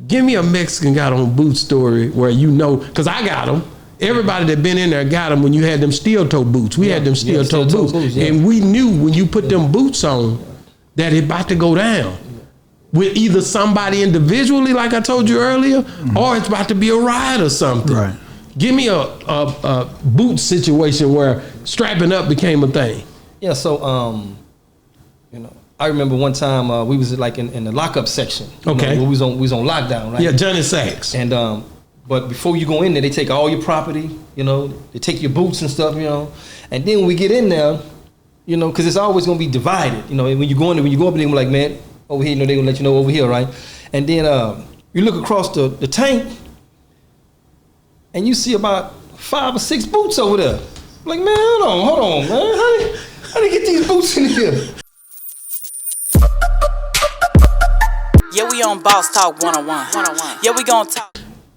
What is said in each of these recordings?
Give me a Mexican got on boot story where because I got them. Everybody that been in there got them when you had them steel toe boots. We had them steel toe boots. And we knew when you put them boots on that it about to go down. With either somebody individually, like I told you earlier, or it's about to be a riot or something. Right. Give me a boot situation where strapping up became a thing. Yeah, so I remember one time we was like in the lockup section. Okay. Where we was on lockdown, right? Yeah, Johnny Sacks. And but before you go in there, they take all your property, they take your boots and stuff, and then when we get in there, because it's always gonna be divided, when you go in there, when you go up in there, we're like, man, over here, they're gonna let you know over here, right? And then you look across the tank, and you see about 5 or 6 boots over there. I'm like, man, hold on, man, how they get these boots in here? Yeah, we on Boss Talk 101. Yeah, we gonna talk.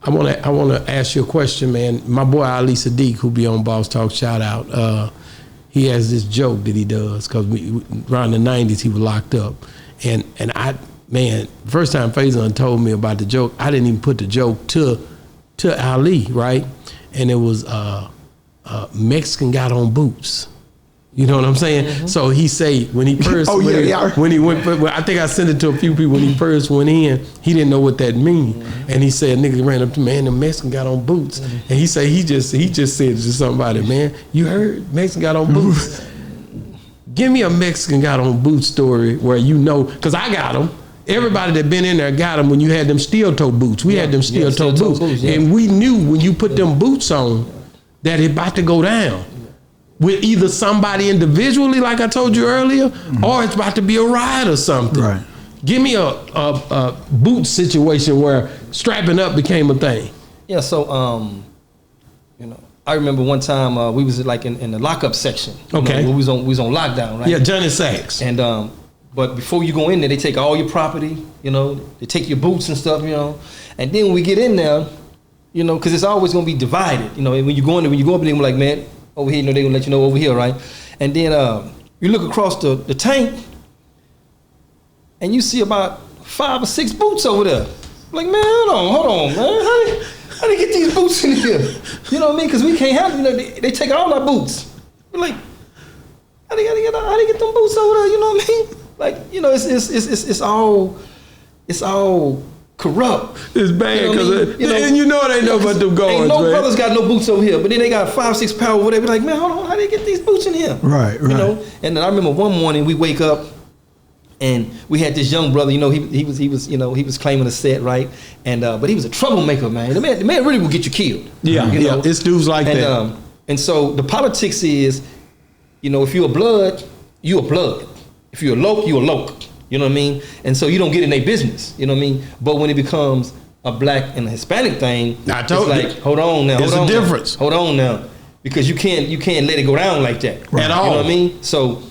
I wanna ask you a question, man. My boy Ali Sadiq, who be on Boss Talk, shout out. He has this joke that he does because around the 90s he was locked up, and I, man, first time Faison told me about the joke, I didn't even put the joke to Ali, right? And it was Mexican got on boots. You know what I'm saying? Mm-hmm. So he say when he first when he went, I think I sent it to a few people when he first went in. He didn't know what that mean, and he said, "Nigga ran up to me, man, the Mexican got on boots," and he said he just said to somebody, "Man, you heard Mexican got on boots." Give me a Mexican got on boots story where because I got them. Everybody that been in there got them when you had them steel toe boots. We had them steel toe boots, and we knew when you put them boots on that it about to go down. With either somebody individually, like I told you earlier, or it's about to be a riot or something. Right. Give me a boot situation where strapping up became a thing. Yeah, so I remember one time we was like in the lockup section. Okay. Where we was on lockdown, right? Yeah, Johnny Sacks. And but before you go in there, they take all your property, they take your boots and stuff, and then when we get in there, because it's always gonna be divided, when you go in there, when you go up in there, we're like, man, over here, they're gonna let you know over here, right? And then you look across the tank, and you see about 5 or 6 boots over there. I'm like, man, hold on, man, how they get these boots in here? You know what I mean? Because we can't have, they take all our boots. We're like, how they get them boots over there? You know what I mean? Like, it's all corrupt. It's bad because and it ain't know about them guards. Ain't no man. brothers got no boots over here, but then they got 5, 6 pounds or whatever. Like, man, hold on, how they get these boots in here? Right. And then I remember one morning we wake up and we had this young brother. He was claiming a set, right? And but he was a troublemaker, man. The man really will get you killed. Yeah, it's dudes like that. And so the politics is, if you're a blood, you a blood. If you're a loc, you a loc. You know what I mean? And so you don't get in their business. You know what I mean? But when it becomes a black and a Hispanic thing, it's like, hold on now. There's a difference. Hold on now. Because you can't let it go down like that. Right. At all. You know what I mean? So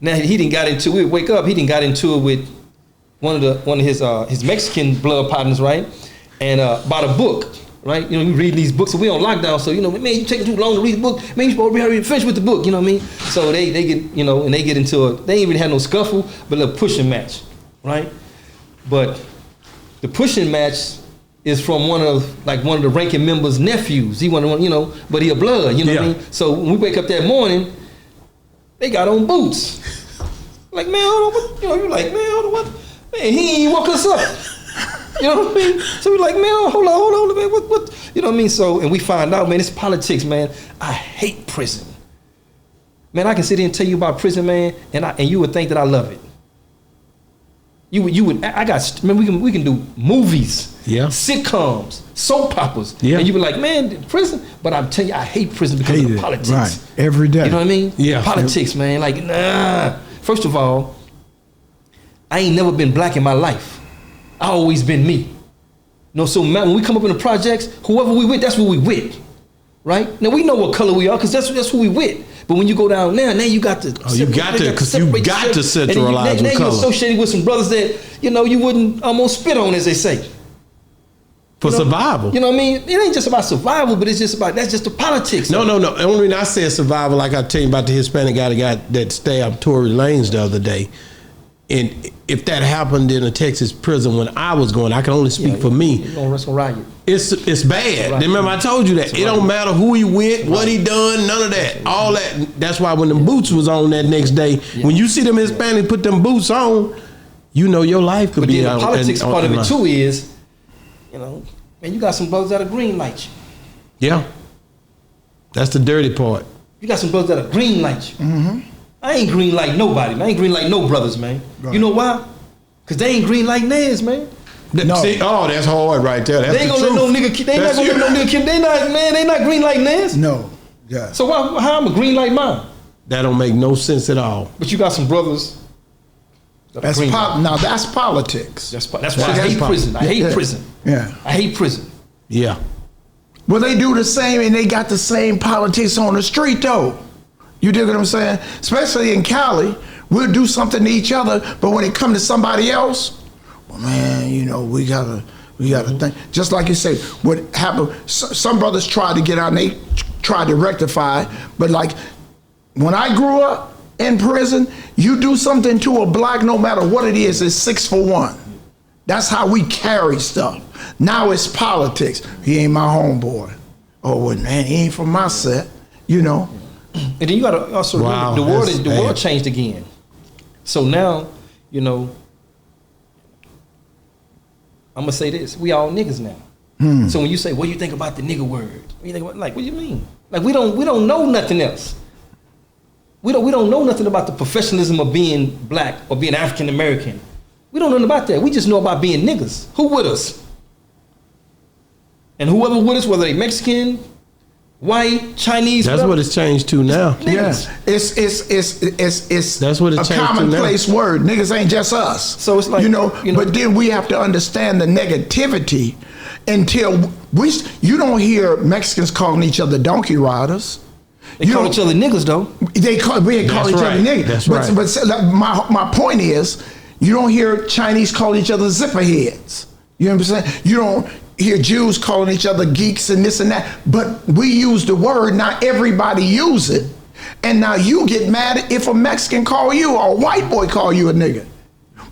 now he didn't got into it. Wake up, he didn't got into it with one of his Mexican blood partners, right? And about a book. Right, you read these books, and we on lockdown, so man, you taking too long to read the book. Man, you supposed to hurry and finish with the book. You know what I mean? So they get and they get into it. They ain't even had no scuffle, but a pushing match, right? But the pushing match is from one of the ranking members' nephews. He one, but he a blood. You know what I mean? So when we wake up that morning, they got on boots. Like, man, hold on, what? You're like, man, hold on, what? Man, he ain't woke us up. You know what I mean? So we're like, man, hold on, man, what? You know what I mean? So, and we find out, man, it's politics, man. I hate prison. Man, I can sit here and tell you about prison, man, and you would think that I love it. You would. We can do movies, sitcoms, soap operas, and you be like, man, prison. But I'm telling you, I hate prison because of the politics. Right, every day. You know what I mean? Yeah, politics, man. Like, nah. First of all, I ain't never been black in my life. I always been me. So man, when we come up in the projects, whoever we with, that's what we with, right? Now we know what color we are because that's who we with. But when you go down now you got to. Oh, you got to centralize now with color. You're associated with some brothers that you wouldn't almost spit on, as they say. For survival. You know what I mean? It ain't just about survival, but it's just about that's just the politics. No. The only reason I said survival, like I tell you about the Hispanic guy that stabbed Tory Lanez the other day, and if that happened in a Texas prison when I was going, I can only speak for me. It's gonna riot. It's bad. Right. Remember, I told you that. It don't matter who he went, what he done, none of that. All that. That's why when them boots was on that next day, when you see them Hispanics put them boots on, you know your life could be out. But the politics part of it too is, you know, man, you got some brothers that'll green light you. Yeah. That's the dirty part. You got some brothers that'll green light you. Mm-hmm. I ain't green like nobody, man. I ain't green like no brothers, man. Right. You know why? Because they ain't green like Nez, man. No. See, that's hard right there. That's they ain't gonna let no nigga. They not gonna let no nigga. They not, man. They not green like Nez. No. Yeah. So how I'm a green like mine? That don't make no sense at all. But you got some brothers. That's now that's politics. That's why I hate prison. I hate prison. Yeah. I hate prison. Yeah. Well, they do the same, and they got the same politics on the street, though. You dig what I'm saying? Especially in Cali, we'll do something to each other, but when it comes to somebody else, well, man, you know, we gotta think. Just like you say, what happened? Some brothers tried to get out, and they tried to rectify, but like when I grew up in prison, you do something to a black, no matter what it is, it's 6 for 1. That's how we carry stuff. Now it's politics. He ain't my homeboy. Oh, well, man, he ain't from my set, you know. And then you gotta also remember the world changed again. So now, you know, I'm gonna say this: we all niggas now. So when you say, "What do you think about the nigga word?" What do you think about? Like, what do you mean? Like, we don't know nothing else. We don't know nothing about the professionalism of being black or being African American. We don't know nothing about that. We just know about being niggas. Who with us? And whoever with us, whether they Mexican, white, Chinese. That's what it's changed to now. Yes, it's that's what it's a changed commonplace to now. word. Niggas ain't just us. So it's like, you know. But then we have to understand the negativity until you don't hear Mexicans calling each other donkey riders. They call each other niggas though. We call each other niggas. That's right. But my point is, you don't hear Chinese calling each other zipper heads. You know what I'm saying? You don't hear Jews calling each other geeks and this and that. But we use the word, not everybody use it. And now you get mad if a Mexican call you or a white boy call you a nigga.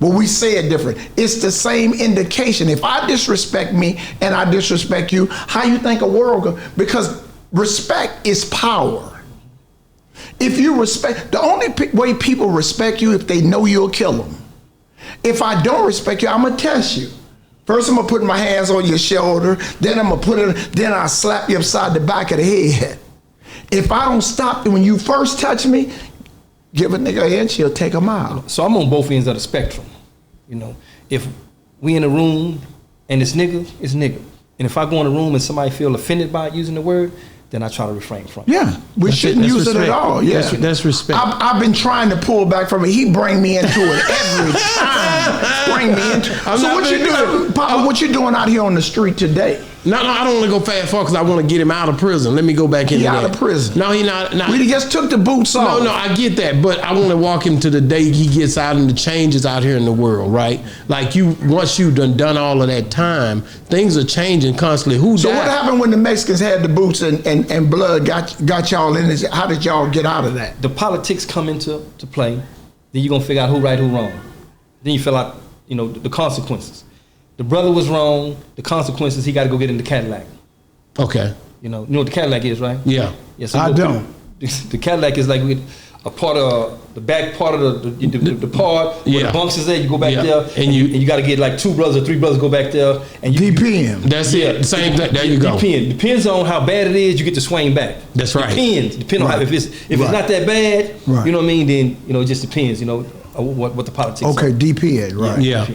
Well, we say it different. It's the same indication. If I disrespect me and I disrespect you, how you think a world goes? Because respect is power. If you respect, the only way people respect you if they know you'll kill them. If I don't respect you, I'm gonna test you. First, I'm gonna put my hands on your shoulder, then I'm gonna then I'll slap you upside the back of the head. If I don't stop when you first touch me, give a nigga an inch, he'll take a mile. So I'm on both ends of the spectrum. You know, if we in a room and it's nigga, it's nigga. And if I go in a room and somebody feel offended by using the word, then I try to refrain from it. Yeah, we shouldn't use it at all. Yeah, that's respect. I've been trying to pull back from it. He bring me into it every time. Bring me into it. So what you doing, Papa? What you doing out here on the street today? No, I don't want to go fast far because I want to get him out of prison. Let me go back into that. Out of prison. No, he not. We just took the boots off. No, I get that, but I want to walk him to the day he gets out and the changes out here in the world, right? Like once you done all of that time, things are changing constantly. So what happened when the Mexicans had the boots and blood got y'all in this? How did y'all get out of that? The politics come into play. Then you're gonna figure out who right, who wrong. Then you fill out, you know, the consequences. The brother was wrong. The consequences, he got to go get in the Cadillac. Okay. You know what the Cadillac is, right? Yeah. So I don't. The Cadillac is like a part of the back part of the part where the bunks is there. You go back there, and you got to get like 2 brothers or 3 brothers go back there, and you DPM. That's it. Same thing. There you go. Depends on how bad it is. You get to swing back. That's right. Depends on how, if it's not that bad, you know what I mean. Then it just depends. You know what the politics. Okay, DPN, right? Yeah.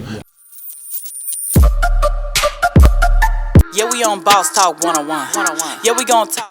Yeah, we on Boss Talk 101. Yeah, we gon' talk.